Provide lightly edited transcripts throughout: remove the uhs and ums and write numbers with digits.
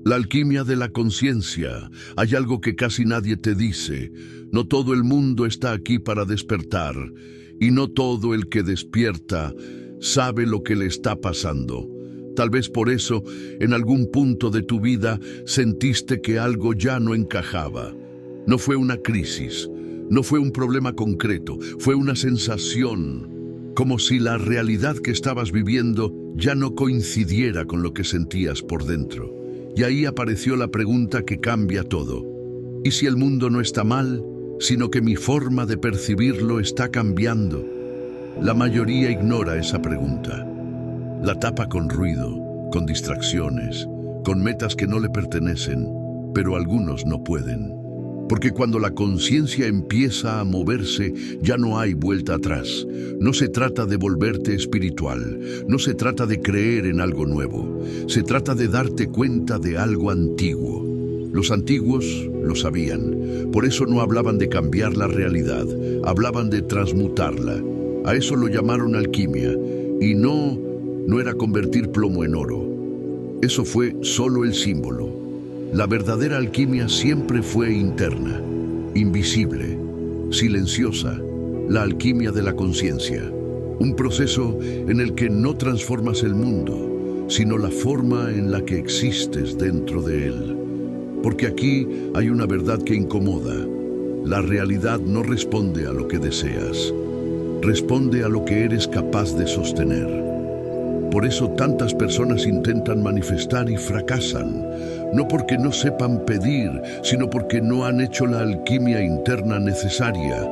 La alquimia de la conciencia. Hay algo que casi nadie te dice. No todo el mundo está aquí para despertar, y no todo el que despierta sabe lo que le está pasando. Tal vez por eso, en algún punto de tu vida, sentiste que algo ya no encajaba. No fue una crisis, no fue un problema concreto, fue una sensación, como si la realidad que estabas viviendo ya no coincidiera con lo que sentías por dentro. Y ahí apareció la pregunta que cambia todo. ¿Y si el mundo no está mal, sino que mi forma de percibirlo está cambiando? La mayoría ignora esa pregunta. La tapa con ruido, con distracciones, con metas que no le pertenecen, pero algunos no pueden. Porque cuando la conciencia empieza a moverse, ya no hay vuelta atrás. No se trata de volverte espiritual, no se trata de creer en algo nuevo. Se trata de darte cuenta de algo antiguo. Los antiguos lo sabían, por eso no hablaban de cambiar la realidad, hablaban de transmutarla. A eso lo llamaron alquimia, y no era convertir plomo en oro. Eso fue solo el símbolo. La verdadera alquimia siempre fue interna, invisible, silenciosa, la alquimia de la conciencia. Un proceso en el que no transformas el mundo, sino la forma en la que existes dentro de él. Porque aquí hay una verdad que incomoda. La realidad no responde a lo que deseas, responde a lo que eres capaz de sostener. Por eso tantas personas intentan manifestar y fracasan, no porque no sepan pedir, sino porque no han hecho la alquimia interna necesaria.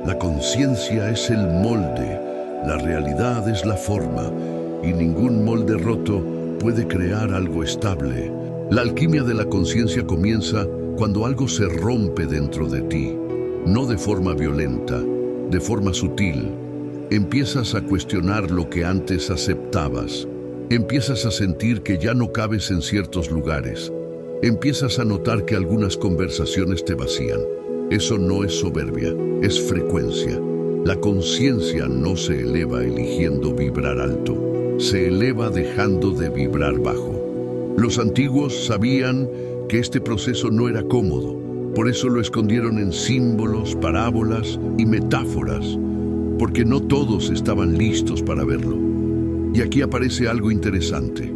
La conciencia es el molde, la realidad es la forma, y ningún molde roto puede crear algo estable. La alquimia de la conciencia comienza cuando algo se rompe dentro de ti, no de forma violenta, de forma sutil. Empiezas a cuestionar lo que antes aceptabas. Empiezas a sentir que ya no cabes en ciertos lugares. Empiezas a notar que algunas conversaciones te vacían. Eso no es soberbia, es frecuencia. La conciencia no se eleva eligiendo vibrar alto, se eleva dejando de vibrar bajo. Los antiguos sabían que este proceso no era cómodo, por eso lo escondieron en símbolos, parábolas y metáforas, porque no todos estaban listos para verlo. Y aquí aparece algo interesante.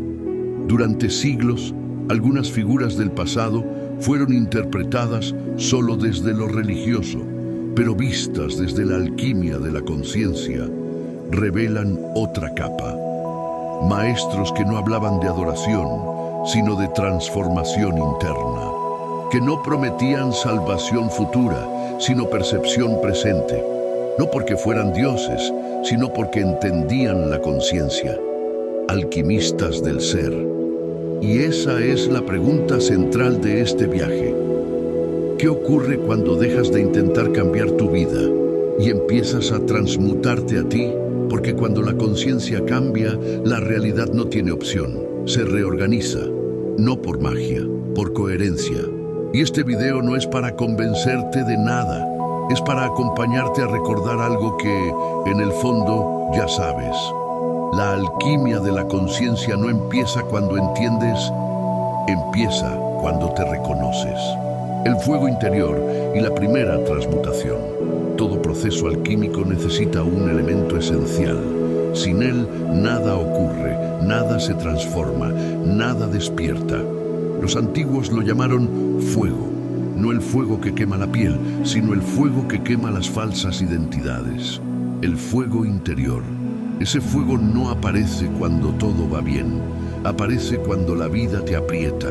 Durante siglos, algunas figuras del pasado fueron interpretadas solo desde lo religioso, pero vistas desde la alquimia de la conciencia, revelan otra capa. Maestros que no hablaban de adoración, sino de transformación interna, que no prometían salvación futura, sino percepción presente. No porque fueran dioses, sino porque entendían la conciencia. Alquimistas del ser. Y esa es la pregunta central de este viaje. ¿Qué ocurre cuando dejas de intentar cambiar tu vida y empiezas a transmutarte a ti? Porque cuando la conciencia cambia, la realidad no tiene opción. Se reorganiza, no por magia, por coherencia. Y este video no es para convencerte de nada. Es para acompañarte a recordar algo que, en el fondo, ya sabes. La alquimia de la conciencia no empieza cuando entiendes, empieza cuando te reconoces. El fuego interior y la primera transmutación. Todo proceso alquímico necesita un elemento esencial. Sin él, nada ocurre, nada se transforma, nada despierta. Los antiguos lo llamaron fuego. No el fuego que quema la piel, sino el fuego que quema las falsas identidades. El fuego interior. Ese fuego no aparece cuando todo va bien. Aparece cuando la vida te aprieta,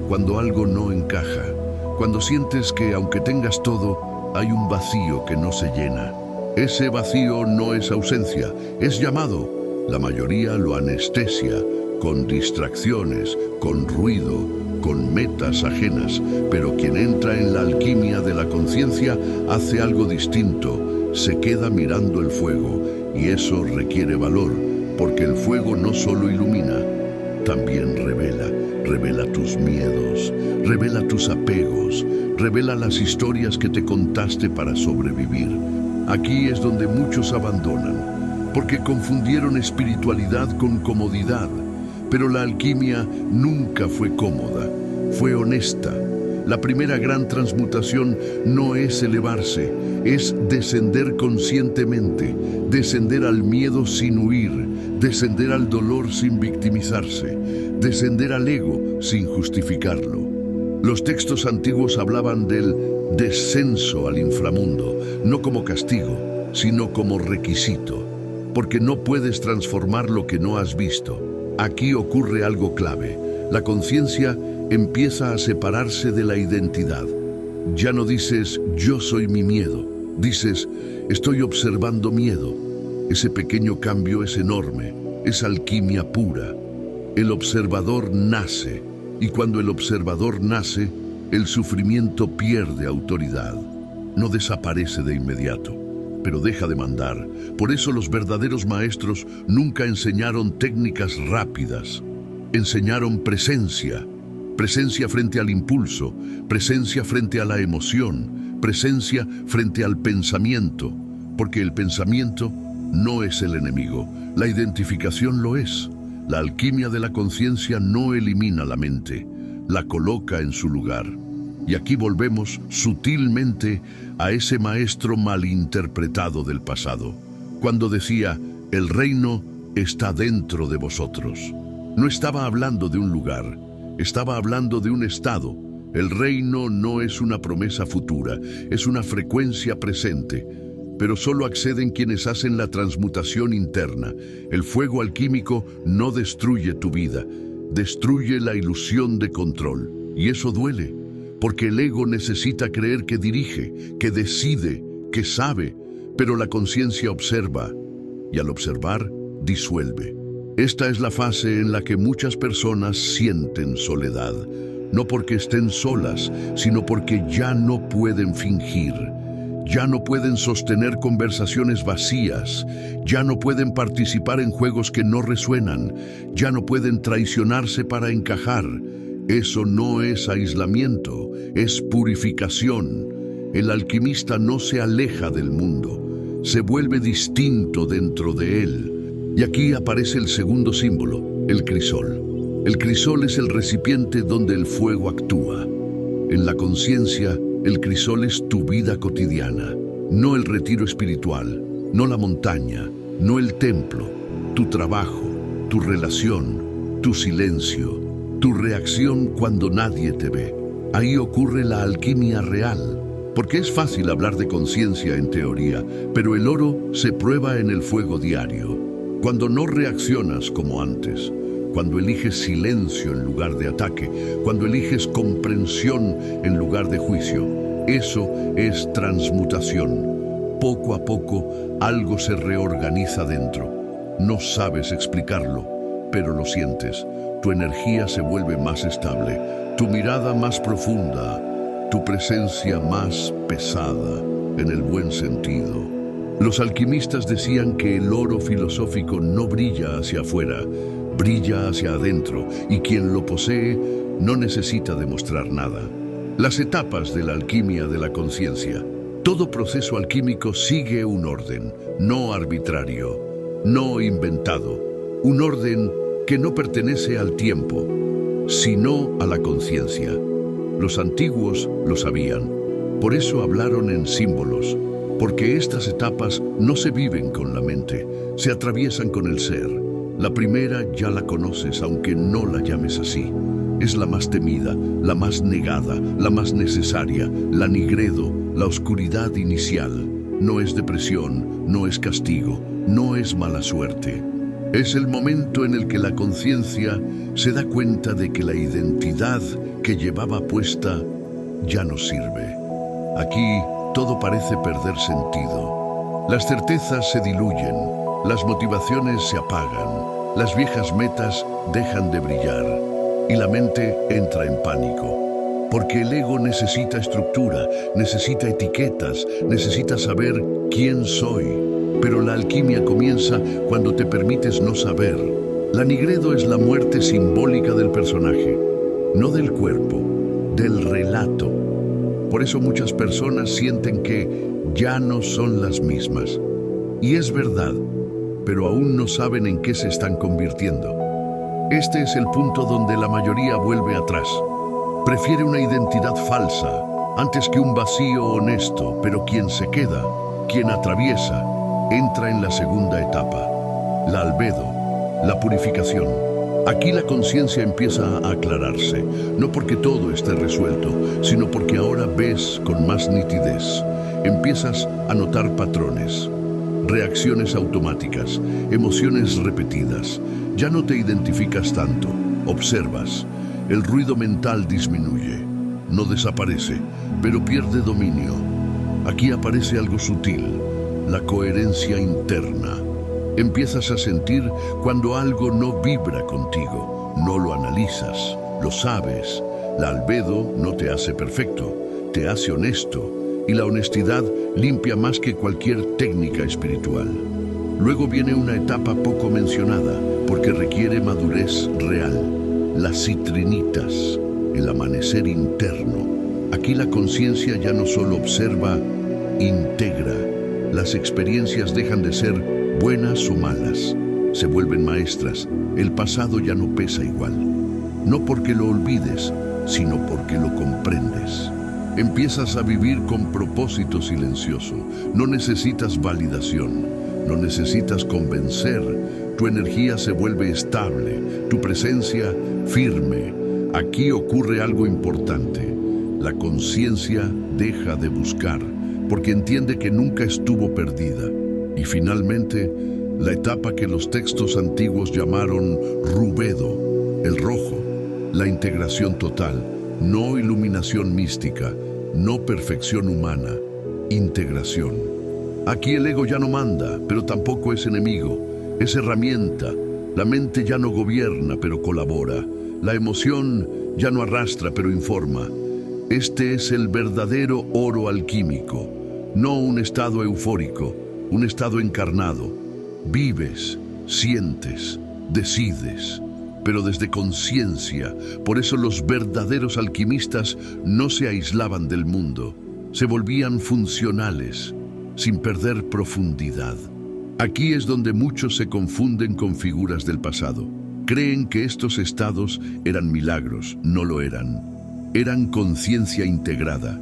cuando algo no encaja, cuando sientes que aunque tengas todo, hay un vacío que no se llena. Ese vacío no es ausencia, es llamado. La mayoría lo anestesia, con distracciones, con ruido, con metas ajenas, pero quien entra en la alquimia de la conciencia hace algo distinto, se queda mirando el fuego, y eso requiere valor, porque el fuego no solo ilumina, también revela tus miedos, revela tus apegos, revela las historias que te contaste para sobrevivir. Aquí es donde muchos abandonan, porque confundieron espiritualidad con comodidad. Pero la alquimia nunca fue cómoda, fue honesta. La primera gran transmutación no es elevarse, es descender conscientemente, descender al miedo sin huir, descender al dolor sin victimizarse, descender al ego sin justificarlo. Los textos antiguos hablaban del descenso al inframundo, no como castigo, sino como requisito, porque no puedes transformar lo que no has visto. Aquí ocurre algo clave. La conciencia empieza a separarse de la identidad. Ya no dices, yo soy mi miedo. Dices, estoy observando miedo. Ese pequeño cambio es enorme, es alquimia pura. El observador nace, y cuando el observador nace, el sufrimiento pierde autoridad. No desaparece de inmediato, pero deja de mandar. Por eso los verdaderos maestros nunca enseñaron técnicas rápidas. Enseñaron presencia. Presencia frente al impulso, presencia frente a la emoción, presencia frente al pensamiento, porque el pensamiento no es el enemigo, la identificación lo es. La alquimia de la conciencia no elimina la mente, la coloca en su lugar. Y aquí volvemos sutilmente a ese maestro malinterpretado del pasado, cuando decía, el reino está dentro de vosotros. No estaba hablando de un lugar, estaba hablando de un estado. El reino no es una promesa futura, es una frecuencia presente, pero solo acceden quienes hacen la transmutación interna. El fuego alquímico no destruye tu vida, destruye la ilusión de control. Y eso duele, porque el ego necesita creer que dirige, que decide, que sabe, pero la conciencia observa, y al observar, disuelve. Esta es la fase en la que muchas personas sienten soledad, no porque estén solas, sino porque ya no pueden fingir, ya no pueden sostener conversaciones vacías, ya no pueden participar en juegos que no resuenan, ya no pueden traicionarse para encajar. Eso no es aislamiento, es purificación. El alquimista no se aleja del mundo, se vuelve distinto dentro de él. Y aquí aparece el segundo símbolo, el crisol. El crisol es el recipiente donde el fuego actúa. En la conciencia, el crisol es tu vida cotidiana, no el retiro espiritual, no la montaña, no el templo, tu trabajo, tu relación, tu silencio, tu reacción cuando nadie te ve. Ahí ocurre la alquimia real, porque es fácil hablar de conciencia en teoría, pero el oro se prueba en el fuego diario. Cuando no reaccionas como antes, cuando eliges silencio en lugar de ataque, cuando eliges comprensión en lugar de juicio, eso es transmutación. Poco a poco, algo se reorganiza dentro. No sabes explicarlo, pero lo sientes. Tu energía se vuelve más estable, tu mirada más profunda, tu presencia más pesada, en el buen sentido. Los alquimistas decían que el oro filosófico no brilla hacia afuera, brilla hacia adentro, y quien lo posee no necesita demostrar nada. Las etapas de la alquimia de la conciencia. Todo proceso alquímico sigue un orden, no arbitrario, no inventado. Un orden que no pertenece al tiempo, sino a la conciencia. Los antiguos lo sabían, por eso hablaron en símbolos, porque estas etapas no se viven con la mente, se atraviesan con el ser. La primera ya la conoces, aunque no la llames así. Es la más temida, la más negada, la más necesaria, la nigredo, la oscuridad inicial. No es depresión, no es castigo, no es mala suerte. Es el momento en el que la conciencia se da cuenta de que la identidad que llevaba puesta ya no sirve. Aquí todo parece perder sentido. Las certezas se diluyen, las motivaciones se apagan, las viejas metas dejan de brillar y la mente entra en pánico. Porque el ego necesita estructura, necesita etiquetas, necesita saber quién soy. Pero la alquimia comienza cuando te permites no saber. La nigredo es la muerte simbólica del personaje, no del cuerpo, del relato. Por eso muchas personas sienten que ya no son las mismas. Y es verdad, pero aún no saben en qué se están convirtiendo. Este es el punto donde la mayoría vuelve atrás. Prefiere una identidad falsa antes que un vacío honesto, pero quien se queda, quien atraviesa, entra en la segunda etapa, la albedo, la purificación. Aquí la conciencia empieza a aclararse, no porque todo esté resuelto, sino porque ahora ves con más nitidez. Empiezas a notar patrones, reacciones automáticas, emociones repetidas. Ya no te identificas tanto, observas. El ruido mental disminuye, no desaparece, pero pierde dominio. Aquí aparece algo sutil, la coherencia interna. Empiezas a sentir cuando algo no vibra contigo, no lo analizas, lo sabes. La albedo no te hace perfecto, te hace honesto, y la honestidad limpia más que cualquier técnica espiritual. Luego viene una etapa poco mencionada, porque requiere madurez real, las citrinitas, el amanecer interno. Aquí la conciencia ya no solo observa, integra. Las experiencias dejan de ser buenas o malas, se vuelven maestras. El pasado ya no pesa igual, no porque lo olvides, sino porque lo comprendes. Empiezas a vivir con propósito silencioso. No necesitas validación, no necesitas convencer. Tu energía se vuelve estable, tu presencia firme. Aquí ocurre algo importante. La conciencia deja de buscar, porque entiende que nunca estuvo perdida. Y finalmente, la etapa que los textos antiguos llamaron rubedo, el rojo, la integración total, no iluminación mística, no perfección humana, integración. Aquí el ego ya no manda, pero tampoco es enemigo, es herramienta. La mente ya no gobierna, pero colabora. La emoción ya no arrastra, pero informa. Este es el verdadero oro alquímico, no un estado eufórico, un estado encarnado. Vives, sientes, decides, pero desde conciencia. Por eso los verdaderos alquimistas no se aislaban del mundo, se volvían funcionales, sin perder profundidad. Aquí es donde muchos se confunden con figuras del pasado. Creen que estos estados eran milagros, no lo eran. Eran conciencia integrada.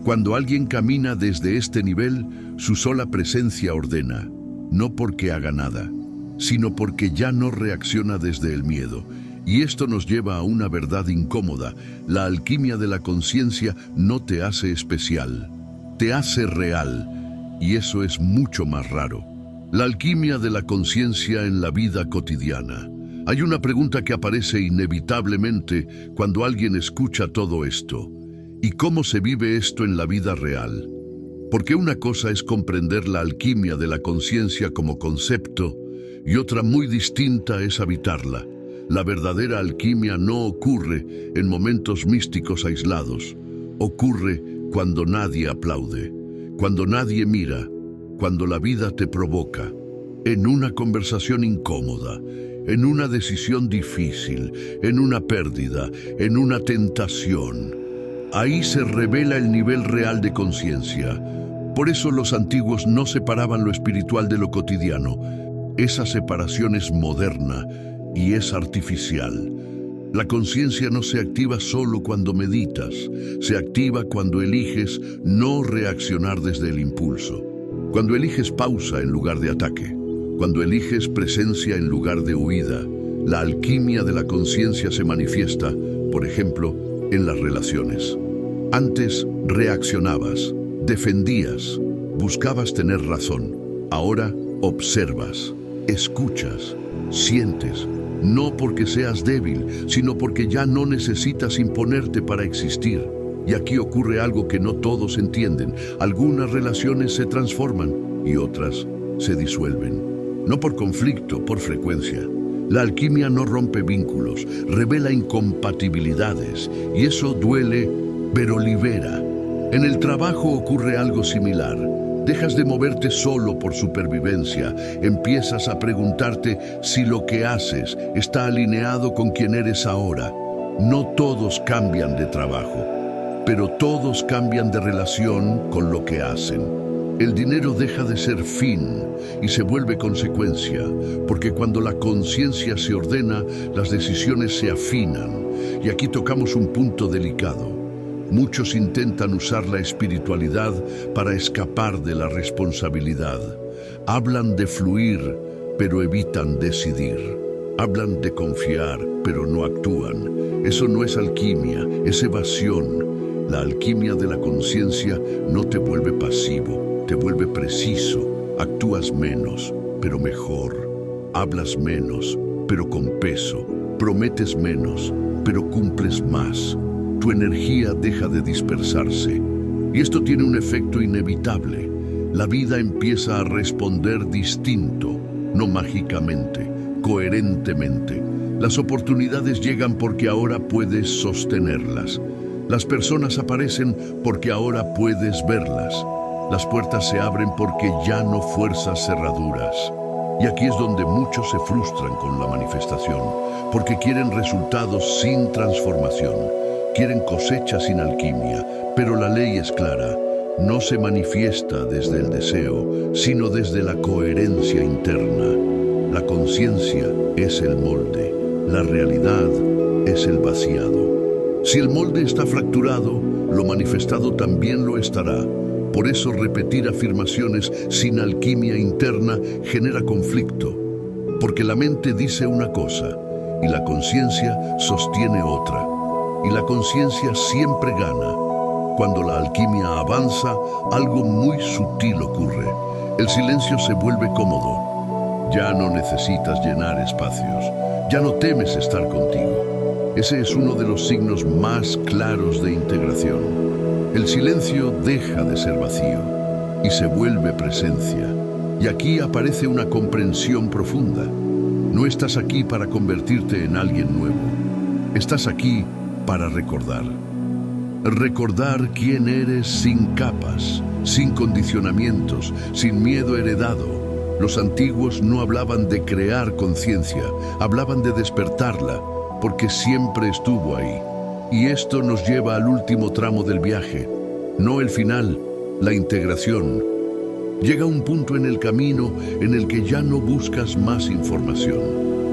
Cuando alguien camina desde este nivel, su sola presencia ordena, no porque haga nada, sino porque ya no reacciona desde el miedo. Y esto nos lleva a una verdad incómoda. La alquimia de la conciencia no te hace especial, te hace real, y eso es mucho más raro. La alquimia de la conciencia en la vida cotidiana. Hay una pregunta que aparece inevitablemente cuando alguien escucha todo esto. ¿Y cómo se vive esto en la vida real? Porque una cosa es comprender la alquimia de la conciencia como concepto y otra muy distinta es habitarla. La verdadera alquimia no ocurre en momentos místicos aislados. Ocurre cuando nadie aplaude, cuando nadie mira, cuando la vida te provoca, en una conversación incómoda, en una decisión difícil, en una pérdida, en una tentación. Ahí se revela el nivel real de conciencia. Por eso los antiguos no separaban lo espiritual de lo cotidiano. Esa separación es moderna y es artificial. La conciencia no se activa solo cuando meditas, se activa cuando eliges no reaccionar desde el impulso, cuando eliges pausa en lugar de ataque, cuando eliges presencia en lugar de huida. La alquimia de la conciencia se manifiesta, por ejemplo, en las relaciones. Antes reaccionabas, defendías, buscabas tener razón. Ahora observas, escuchas, sientes, no porque seas débil, sino porque ya no necesitas imponerte para existir. Y aquí ocurre algo que no todos entienden. Algunas relaciones se transforman y otras se disuelven. No por conflicto, por frecuencia. La alquimia no rompe vínculos, revela incompatibilidades, y eso duele, pero libera. En el trabajo ocurre algo similar. Dejas de moverte solo por supervivencia. Empiezas a preguntarte si lo que haces está alineado con quien eres ahora. No todos cambian de trabajo, pero todos cambian de relación con lo que hacen. El dinero deja de ser fin y se vuelve consecuencia, porque cuando la conciencia se ordena, las decisiones se afinan. Y aquí tocamos un punto delicado. Muchos intentan usar la espiritualidad para escapar de la responsabilidad. Hablan de fluir, pero evitan decidir. Hablan de confiar, pero no actúan. Eso no es alquimia, es evasión. La alquimia de la conciencia no te vuelve pasivo, te vuelve preciso. Actúas menos, pero mejor. Hablas menos, pero con peso. Prometes menos, pero cumples más. Tu energía deja de dispersarse. Y esto tiene un efecto inevitable. La vida empieza a responder distinto, no mágicamente, coherentemente. Las oportunidades llegan porque ahora puedes sostenerlas. Las personas aparecen porque ahora puedes verlas. Las puertas se abren porque ya no fuerzas cerraduras. Y aquí es donde muchos se frustran con la manifestación, porque quieren resultados sin transformación. Quieren cosecha sin alquimia, pero la ley es clara. No se manifiesta desde el deseo, sino desde la coherencia interna. La conciencia es el molde, la realidad es el vaciado. Si el molde está fracturado, lo manifestado también lo estará. Por eso repetir afirmaciones sin alquimia interna genera conflicto, porque la mente dice una cosa y la conciencia sostiene otra. Y la conciencia siempre gana. Cuando la alquimia avanza, algo muy sutil ocurre. El silencio se vuelve cómodo. Ya no necesitas llenar espacios. Ya no temes estar contigo. Ese es uno de los signos más claros de integración. El silencio deja de ser vacío y se vuelve presencia. Y aquí aparece una comprensión profunda. No estás aquí para convertirte en alguien nuevo. Estás aquí para recordar. Recordar quién eres sin capas, sin condicionamientos, sin miedo heredado. Los antiguos no hablaban de crear conciencia, hablaban de despertarla, porque siempre estuvo ahí. Y esto nos lleva al último tramo del viaje, no el final, la integración. Llega un punto en el camino en el que ya no buscas más información.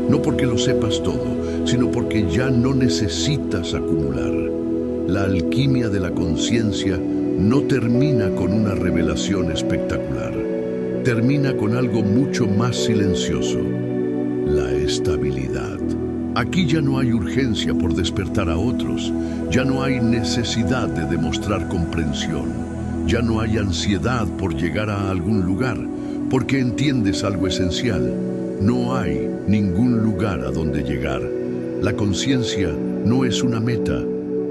No porque lo sepas todo, sino porque ya no necesitas acumular. La alquimia de la conciencia no termina con una revelación espectacular. Termina con algo mucho más silencioso: la estabilidad. Aquí ya no hay urgencia por despertar a otros. Ya no hay necesidad de demostrar comprensión. Ya no hay ansiedad por llegar a algún lugar, porque entiendes algo esencial. No hay ningún lugar a donde llegar. La conciencia no es una meta,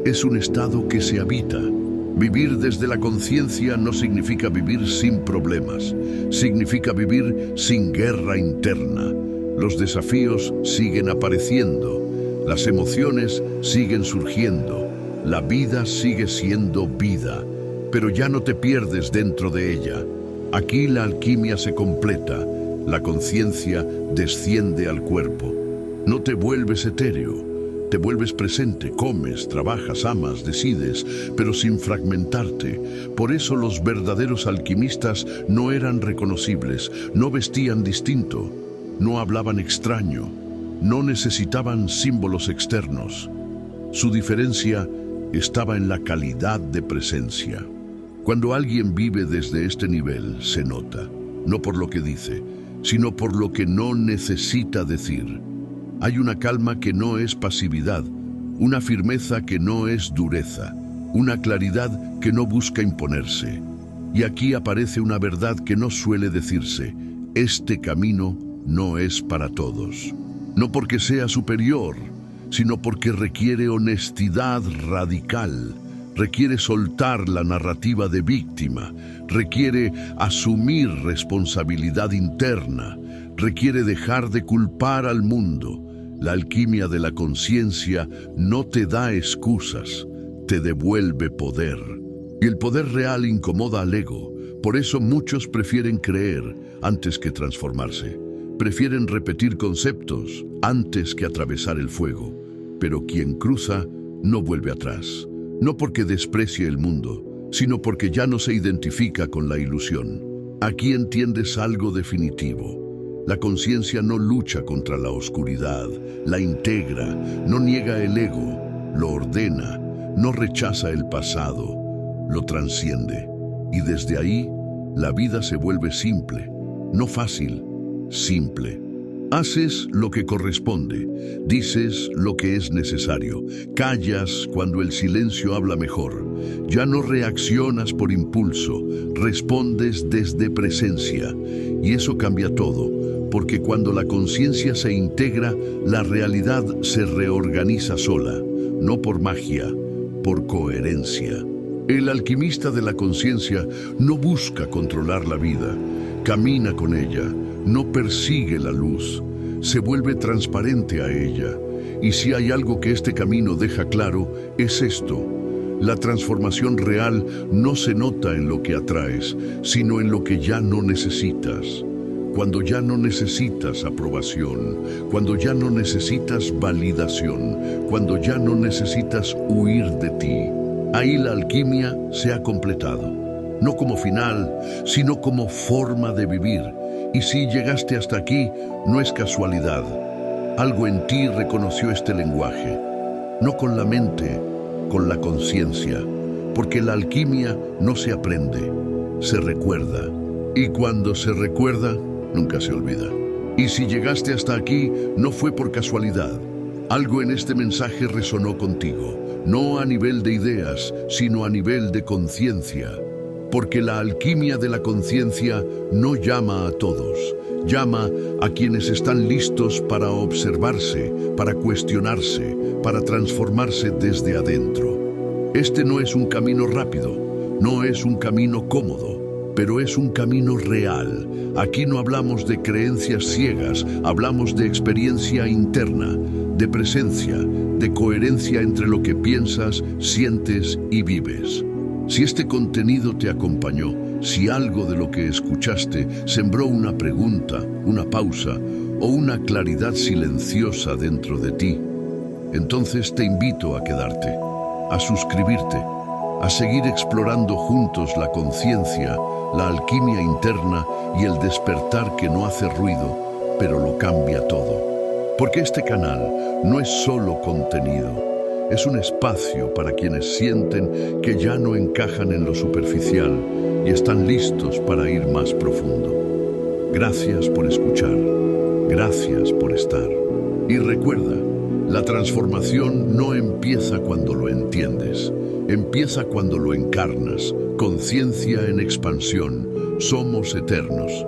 es un estado que se habita. Vivir desde la conciencia no significa vivir sin problemas, significa vivir sin guerra interna. Los desafíos siguen apareciendo, las emociones siguen surgiendo, la vida sigue siendo vida, pero ya no te pierdes dentro de ella. Aquí la alquimia se completa. La conciencia desciende al cuerpo. No te vuelves etéreo, te vuelves presente, comes, trabajas, amas, decides, pero sin fragmentarte. Por eso los verdaderos alquimistas no eran reconocibles, no vestían distinto, no hablaban extraño, no necesitaban símbolos externos. Su diferencia estaba en la calidad de presencia. Cuando alguien vive desde este nivel, se nota, no por lo que dice, sino por lo que no necesita decir. Hay una calma que no es pasividad, una firmeza que no es dureza, una claridad que no busca imponerse. Y aquí aparece una verdad que no suele decirse: este camino no es para todos. No porque sea superior, sino porque requiere honestidad radical. Requiere soltar la narrativa de víctima, requiere asumir responsabilidad interna, requiere dejar de culpar al mundo. La alquimia de la conciencia no te da excusas, te devuelve poder. Y el poder real incomoda al ego, por eso muchos prefieren creer antes que transformarse. Prefieren repetir conceptos antes que atravesar el fuego. Pero quien cruza no vuelve atrás. No porque desprecie el mundo, sino porque ya no se identifica con la ilusión. Aquí entiendes algo definitivo. La conciencia no lucha contra la oscuridad, la integra, no niega el ego, lo ordena, no rechaza el pasado, lo trasciende. Y desde ahí, la vida se vuelve simple, no fácil, simple. Haces lo que corresponde, dices lo que es necesario, callas cuando el silencio habla mejor. Ya no reaccionas por impulso, respondes desde presencia. Y eso cambia todo, porque cuando la conciencia se integra, la realidad se reorganiza sola, no por magia, por coherencia. El alquimista de la conciencia no busca controlar la vida, camina con ella, no persigue la luz, se vuelve transparente a ella. Y si hay algo que este camino deja claro, es esto. La transformación real no se nota en lo que atraes, sino en lo que ya no necesitas. Cuando ya no necesitas aprobación, cuando ya no necesitas validación, cuando ya no necesitas huir de ti, ahí la alquimia se ha completado. No como final, sino como forma de vivir. Y si llegaste hasta aquí, no es casualidad. Algo en ti reconoció este lenguaje. No con la mente, con la conciencia. Porque la alquimia no se aprende, se recuerda. Y cuando se recuerda, nunca se olvida. Y si llegaste hasta aquí, no fue por casualidad. Algo en este mensaje resonó contigo. No a nivel de ideas, sino a nivel de conciencia. Porque la alquimia de la conciencia no llama a todos, llama a quienes están listos para observarse, para cuestionarse, para transformarse desde adentro. Este no es un camino rápido, no es un camino cómodo, pero es un camino real. Aquí no hablamos de creencias ciegas, hablamos de experiencia interna, de presencia, de coherencia entre lo que piensas, sientes y vives. Si este contenido te acompañó, si algo de lo que escuchaste sembró una pregunta, una pausa o una claridad silenciosa dentro de ti, entonces te invito a quedarte, a suscribirte, a seguir explorando juntos la conciencia, la alquimia interna y el despertar que no hace ruido, pero lo cambia todo. Porque este canal no es solo contenido. Es un espacio para quienes sienten que ya no encajan en lo superficial y están listos para ir más profundo. Gracias por escuchar. Gracias por estar. Y recuerda, la transformación no empieza cuando lo entiendes. Empieza cuando lo encarnas. Conciencia en expansión. Somos eternos.